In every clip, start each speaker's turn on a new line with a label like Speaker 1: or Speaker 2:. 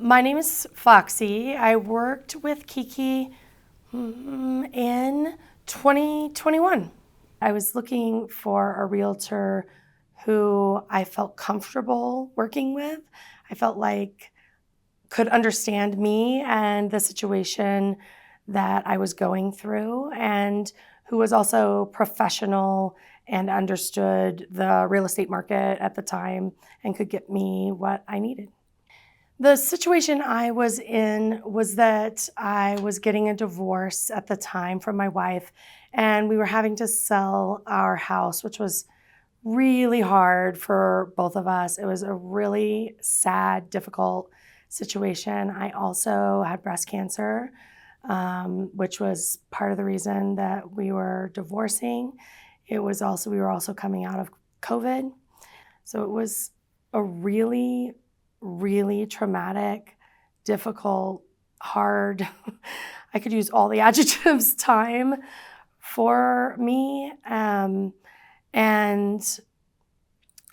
Speaker 1: My name is Foxy. I worked with Kiki in 2021. I was looking for a realtor who I felt comfortable working with. I felt like could understand me and the situation that I was going through, and who was also professional and understood the real estate market at the time and could get me what I needed. The situation I was in was that I was getting a divorce at the time from my wife, and we were having to sell our house, which was really hard for both of us. It was a really sad, difficult situation. I also had breast cancer, which was part of the reason that we were divorcing. We were also coming out of COVID. So it was a really traumatic, difficult, hard, I could use all the adjectives, time for me. And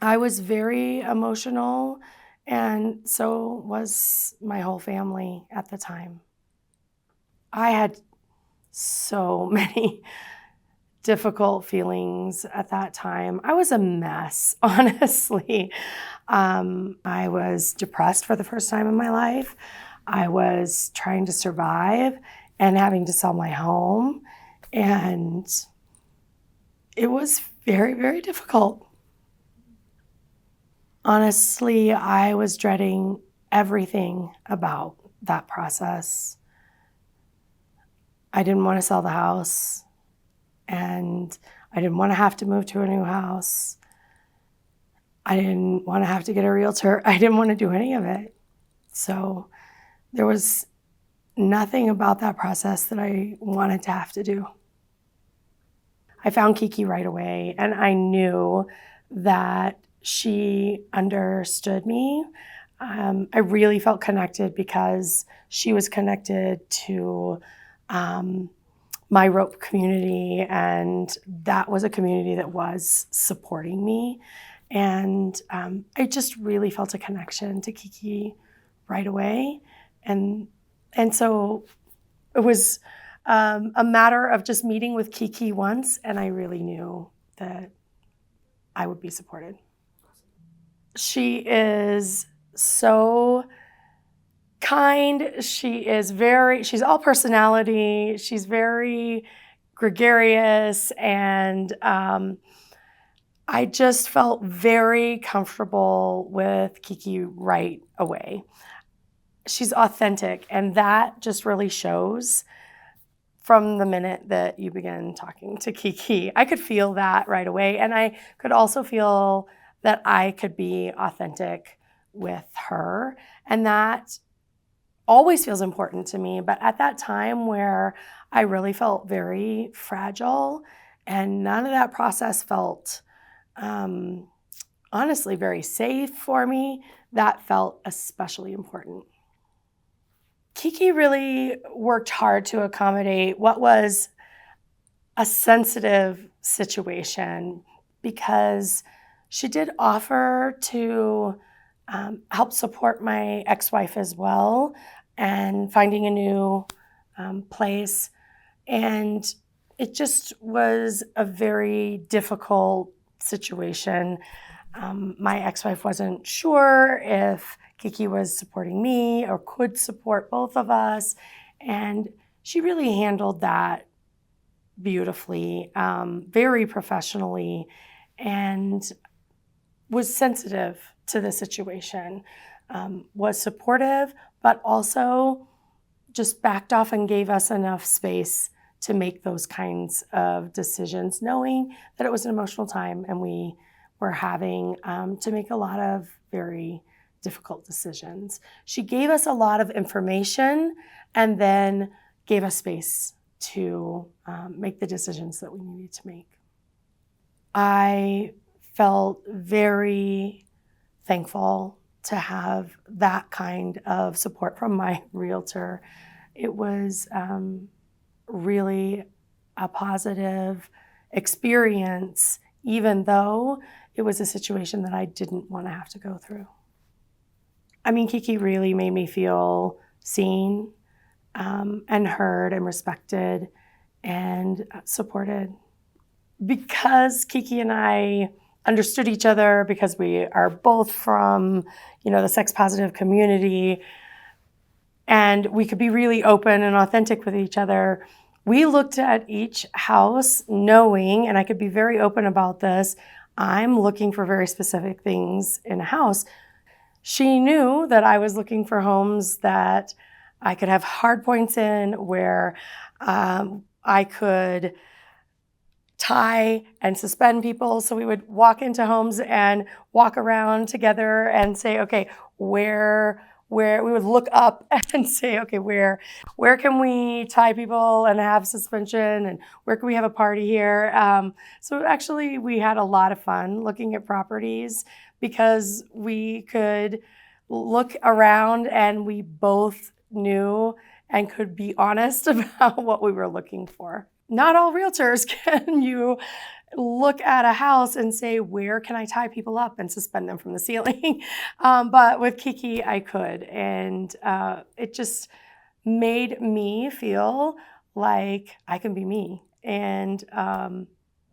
Speaker 1: I was very emotional, and so was my whole family at the time. I had so many difficult feelings at that time. I was a mess, honestly. I was depressed for the first time in my life. I was trying to survive and having to sell my home. And it was very difficult. Honestly, I was dreading everything about that process. I didn't want to sell the house, and I didn't want to have to move to a new house. I didn't want to have to get a realtor. I didn't want to do any of it. So there was nothing about that process that I wanted to have to do. I found Kiki right away, and I knew that she understood me. I really felt connected because she was connected to my rope community, and that was a community that was supporting me. And I just really felt a connection to Kiki right away. And so it was a matter of just meeting with Kiki once, and I really knew that I would be supported. She is so kind. She's all personality. She's very gregarious, and I just felt very comfortable with Kiki right away. She's authentic, and that just really shows from the minute that you begin talking to Kiki. I could feel that right away, and I could also feel that I could be authentic with her, and that always feels important to me. But at that time where I really felt very fragile and none of that process felt honestly very safe for me, that felt especially important. Kiki really worked hard to accommodate what was a sensitive situation, because she did offer to help support my ex-wife as well and finding a new place. And it just was a very difficult situation. My ex-wife wasn't sure if Kiki was supporting me or could support both of us. And she really handled that beautifully, very professionally, and was sensitive to the situation, was supportive, but also just backed off and gave us enough space to make those kinds of decisions, knowing that it was an emotional time and we were having to make a lot of very difficult decisions. She gave us a lot of information and then gave us space to make the decisions that we needed to make. I felt very thankful to have that kind of support from my realtor. It was really a positive experience, even though it was a situation that I didn't want to have to go through. I mean, Kiki really made me feel seen and heard and respected and supported. Because Kiki and I understood each other, because we are both from, the sex positive community, and we could be really open and authentic with each other, we looked at each house knowing, and I could be very open about this, I'm looking for very specific things in a house. She knew that I was looking for homes that I could have hard points in, where I could tie and suspend people. So we would walk into homes and walk around together and say, okay, where we would look up and say, okay, where can we tie people and have suspension, and where can we have a party here? So actually we had a lot of fun looking at properties, because we could look around and we both knew and could be honest about what we were looking for. Not all realtors can you look at a house and say, where can I tie people up and suspend them from the ceiling? But with Kiki, I could. And it just made me feel like I can be me. And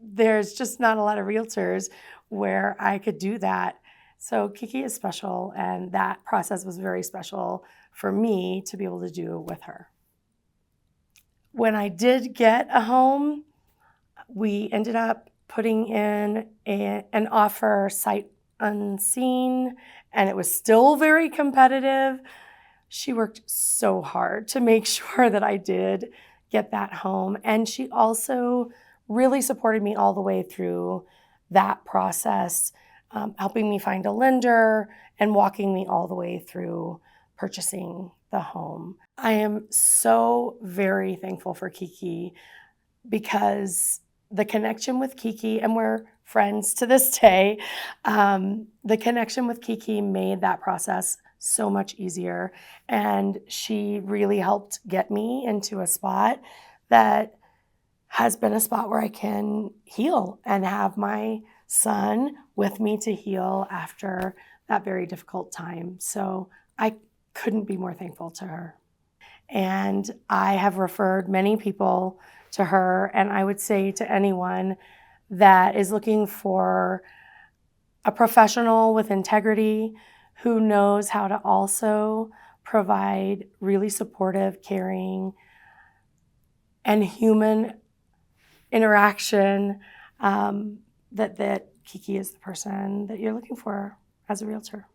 Speaker 1: there's just not a lot of realtors where I could do that. So Kiki is special, and that process was very special for me to be able to do with her. When I did get a home, we ended up putting in an offer sight unseen, and it was still very competitive. She worked so hard to make sure that I did get that home, and she also really supported me all the way through that process, helping me find a lender and walking me all the way through purchasing the home. I am so very thankful for Kiki, because the connection with Kiki, and we're friends to this day, the connection with Kiki made that process so much easier. And she really helped get me into a spot that has been a spot where I can heal and have my son with me to heal after that very difficult time. So I couldn't be more thankful to her. And I have referred many people to her, and I would say to anyone that is looking for a professional with integrity who knows how to also provide really supportive, caring, and human interaction, that Kiki is the person that you're looking for as a realtor.